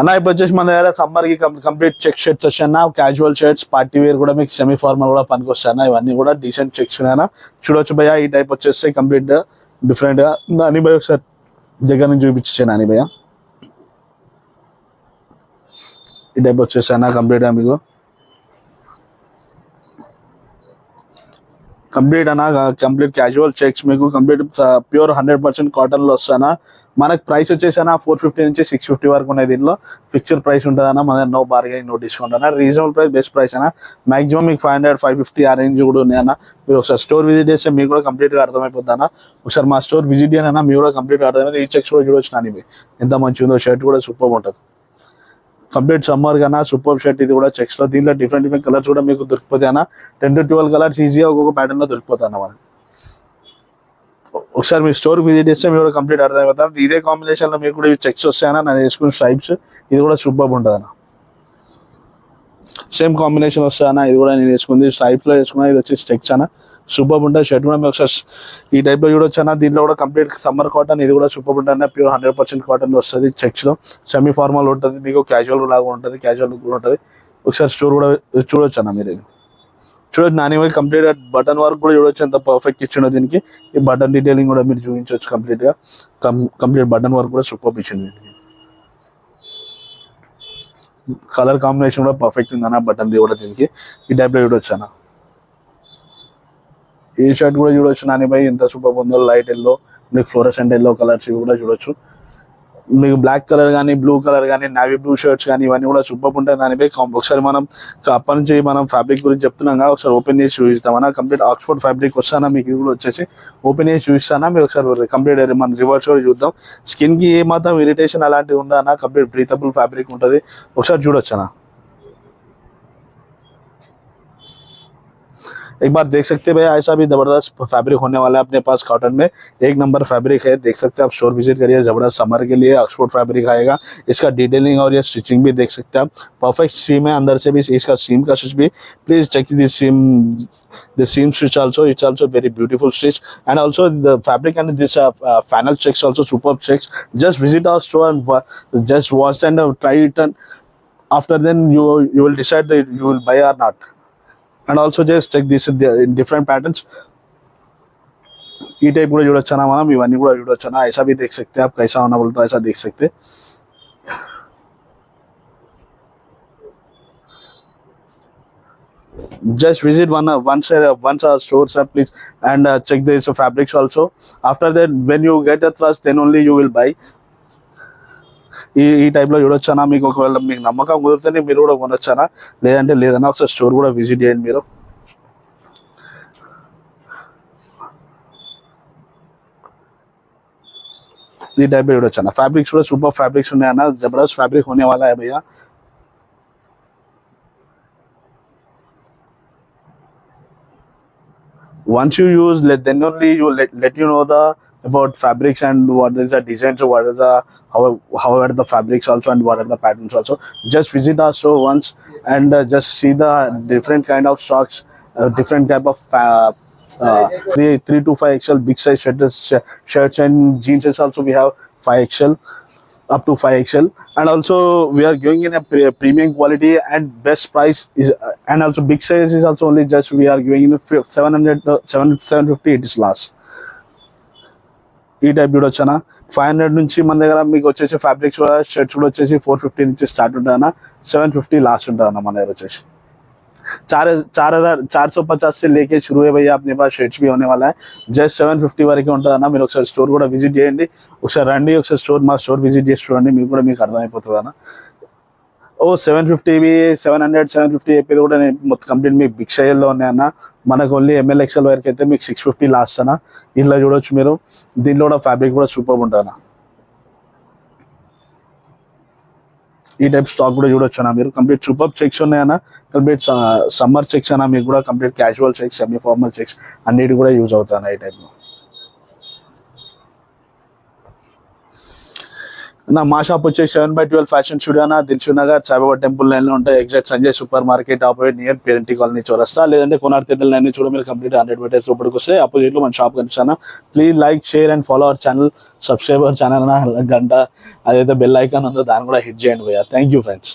అన్న ఇప్పుడు వచ్చేసి మన దగ్గర సమ్మర్ కి కంప్లీట్ చెక్ షర్ట్స్ వచ్చాయన్న, క్యాజువల్ షర్ట్స్, పార్టీ వేర్ కూడా మీకు సెమీ ఫార్మల్ కూడా పనికి వస్తాయన్న. ఇవన్నీ కూడా డీసెంట్ చెక్స్ ఉన్నాయన్న, చూడొచ్చు భయ్య. ఈ టైప్ వచ్చేసి కంప్లీట్ డిఫరెంట్ గా నాని భయ్య ఒకసారి దగ్గర నుంచి చూపించే నాని భయ్య. ఈ టైప్ వచ్చేసాయన్న కంప్లీట్ గా మీకు కంప్లీట్ అన్న కంప్లీట్ క్యాజువల్ చెక్స్ మీకు కంప్లీట్ ప్యూర్ 100% కాటన్ లో వస్తానా. మనకు ప్రైస్ వచ్చేసానా 450 నుంచి 650 వరకు ఉన్నాయి. దీనిలో ఫిక్చర్ ప్రైస్ ఉంటుంది అన్న, మన నో బార్గెన్ నో డిస్కౌంట్ అన్న. రీజనబుల్ ప్రైస్, బెస్ట్ ప్రైస్ అన్న. మాక్సిమం మీకు 500 550 ఆ రేంజ్ కూడా ఉన్నాయి అన్న. మీరు ఒకసారి స్టోర్ విజిట్ చేస్తే మీకు కూడా కంప్లీట్ గా అర్థమైపోద్ది అన్న. ఒకసారి మా స్టోర్ విజిట్ చేయను అన్న, మీరు కూడా కంప్లీట్ గా అర్థమైంది. ఈ చెక్స్ కూడా చూడొచ్చు నాని, ఎంత మంచిగా ఉందో. షర్ట్ కూడా సూపర్ ఉంటుంది, కంప్లీట్ సమ్మర్ కన్నా సూపర్ షర్ట్ ఇది కూడా చెక్స్ లో. దీంట్లో డిఫరెంట్ కలర్స్ కూడా మీకు దొరికిపోతాయి అన్న. 10 to 12 కలర్స్ ఈజీగా ఒక్కొక్క ప్యాటర్న్ లో దొరికిపోతాయి అన్న మనకి. ఒకసారి మీ స్టోర్ విజిట్ చేస్తే మీరు కూడా కంప్లీట్ అర్థమైపోతారు. ఇదే కాంబినేషన్ లో మీకు కూడా చెక్స్ వస్తాయన్న. నేను వేసుకున్న స్ట్రైప్స్ ఇది కూడా సూపర్ ఉంటుంది అన్న. సేమ్ కాంబినేషన్ వస్తాయన్న. ఇది కూడా నేను వేసుకుంది స్ట్రైప్స్ లో వేసుకున్నా. ఇది వచ్చేసి చెక్స్ అన్న, సూపర్ ఉంటుంది. షర్ట్ కూడా మీకు ఒకసారి ఈ టైప్ లో చూడొచ్చు అన్న. దీంట్లో కూడా కంప్లీట్ సమ్మర్ కాటన్, ఇది కూడా సూపర్ ఉంటుంది. ప్యూర్ 100% కాటన్ వస్తుంది చెక్స్ లో. సెమీ ఫార్మల్ ఉంటుంది మీకు, క్యాజువల్ లాగా ఉంటుంది, క్యాజువల్ కూడా ఉంటుంది. ఒకసారి స్టోర్ కూడా చూడొచ్చు అన్న. మీరు చూడొచ్చు నాని కంప్లీట్ బటన్ వర్క్ కూడా చూడొచ్చు, ఎంత పర్ఫెక్ట్ ఇచ్చిండో దీనికి. ఈ బటన్ డీటెయిలింగ్ కూడా మీరు చూపించవచ్చు కంప్లీట్ గా. కంప్లీట్ బటన్ వర్క్ కూడా సూపర్ ఇచ్చింది దీనికి. కలర్ కాంబినేషన్ కూడా పర్ఫెక్ట్ ఉంది అన్న బటన్ ది కూడా దీనికి. ఈ టైప్ లో చూడొచ్చు అన్న. ఈ షర్ట్ కూడా చూడొచ్చు నాని భాయ్, ఎంత సూపర్ ఉందో. లైట్ ఎల్లో, మీకు ఫ్లోరసెంట్ ఎల్లో కలర్స్ ఇవి కూడా చూడొచ్చు. మీకు బ్లాక్ కలర్ కానీ, బ్లూ కలర్ కానీ, నావీ బ్లూ షర్ట్స్ కానీ ఇవన్నీ కూడా సూపర్ ఉంటాయి దాని భాయ్. ఒకసారి మనం అప్పటి నుంచి మనం ఫ్యాబ్రిక్ గురించి చెప్తున్నాం కదా, ఒకసారి ఓపెన్ చేసి చూపిస్తామన్నా. కంప్లీట్ ఆక్స్ఫోర్డ్ ఫ్యాబ్రిక్ వస్తానా మీకు, ఇది కూడా వచ్చేసి ఓపెన్ చేసి చూపిస్తానా. మీరు ఒకసారి కంప్లీట్ మనం రివర్స్ కూడా చూద్దాం. స్కిన్ కి ఏ మాత్రం ఇరిటేషన్ అలాంటివి ఉండదన్నా. కంప్లీట్ బ్రీతబుల్ ఫ్యాబ్రిక్ ఉంటుంది, ఒకసారి చూడొచ్చు అన్న. एक बार देख सकते हैं भैया, ऐसा भी जबरदस्त फैब्रिक होने वाला है अपने पास कॉटन में. एक नंबर फैब्रिक है, देख सकते हैं आप. स्टोर विजिट करिए, जबरदस्त समर के लिए ऑक्सफोर्ड फैब्रिक आएगा. इसका डिटेलिंग और ये स्टिचिंग भी देख सकते हैं आप. परफेक्ट सीम है अंदर से भी. इसका सीम का स्टिच भी please check this seam stitch also. It's also very beautiful stitch, and also the fabric and this panel checks also superb checks. Just visit our store and just watch and try it, and after then you will decide that you will buy or not. And also just check this in different patterns. ఈ type కూడా చూడొచ్చు అన్న మనం. ఇవన్నీ కూడా చూడొచ్చు అన్న. ऐसा भी देख सकते हैं आप, कैसा होना बोलता है ऐसा देख सकते हैं. Just visit once our stores are please, and check this fabrics also. After that, when you get the trust, then only you will buy. ఈ టైప్ లో చూడొచ్చు అన్న. మీకు ఒకవేళ మీకు నమ్మకం కుదిరితేనే మీరు కూడా కొనొచ్చానా, లేదంటే లేదన్నా. ఒకసారి స్టోర్ కూడా విజిట్ చేయండి మీరు. ఈ టైప్ లో చూడొచ్చు అన్న. ఫ్యాబ్రిక్స్ కూడా సూపర్ ఫ్యాబ్రిక్స్ ఉన్నాయన్న, జబర్దస్త్ ఫ్యాబ్రిక్ होने वाला है भैया. Once you use, then only you let you know the about fabrics and what is the designs, or what is the how are the fabrics also, and what are the patterns also. Just visit our store once and just see the different kind of stocks, different type of 3 to 5XL big size shirts and jeans also. We have 5XL up to 5XL, and also we are going in a premium quality and best price is, and also big size is also only just we are going in 750 it is last. ఈ type చూడొచ్చు అన్న. 500 నుంచి మన దగ్గర మీకు వచ్చేసి fabrics కూడా shirts కూడా వచ్చేసి 450 నుంచి స్టార్ట్ ఉంటుంది అన్న. 750 లాస్ట్ ఉంటుంది అన్న మన దగ్గర వచ్చేసి. 450 से लेके शुरू है भैया अपने पास. షర్ట్స్ भी होने वाला है. జస్ట్ 750 వరకే ఉంటుంది అన్న. మీరు ఒకసారి స్టోర్ కూడా విజిట్ చేయండి, ఒకసారి రండి, ఒకసారి మా స్టోర్ విజిట్ చేసి చూడండి, మీకు కూడా మీకు అర్థమైపోతుంది అన్న. 750 700 750 చెప్పేది కూడా నేను మొత్తం కంప్లీట్ మీకు బిగ్ సైజ్లో ఉన్నాయన్న. మనకు ఓన్లీ ML XL వరకు అయితే మీకు 650 లాస్ట్ అన్న. ఇంట్లో చూడొచ్చు మీరు. దీంట్లో కూడా ఫ్యాబ్రిక్ కూడా సూపర్ ఉంటుంది అన్న. ఈ టైప్ స్టాక్ కూడా చూడొచ్చు అన్న మీరు. కంప్లీట్ సూపర్ చెక్స్ ఉన్నాయన్న. కంప్లీట్ సమ్మర్ చెక్స్ అన్న. మీకు కూడా complete casual checks, semi formal checks అన్నిటి కూడా యూజ్ అవుతాయి అన్న ఈ టైప్లో. మా షాప్ వచ్చేసి 7/12 ఫ్యాషన్ స్టూడియో అన్న, దిల్షుక్ నగర్ సాయిబాబా టెంపుల్ లైన్ లో ఉంటాయి. Exact Sanjay super market opposite near పేరెంటీ కాలనీ చౌరస్తా, లేదంటే కోనార్ థియేటర్ లైన్ చూడ మీరు కంప్లీట్ 100 మీటర్స్ లోపలికి వస్తే ఆపోజిట్ లో మన షాప్ కనిపిస్తాను. Please like, share and follow our channel. Subscribe our channel అన్న, గంట అదైతే బెల్ ఐకాన్ ఉందో దాన్ని కూడా హిట్ చేయండి భయ్యా. Thank you friends.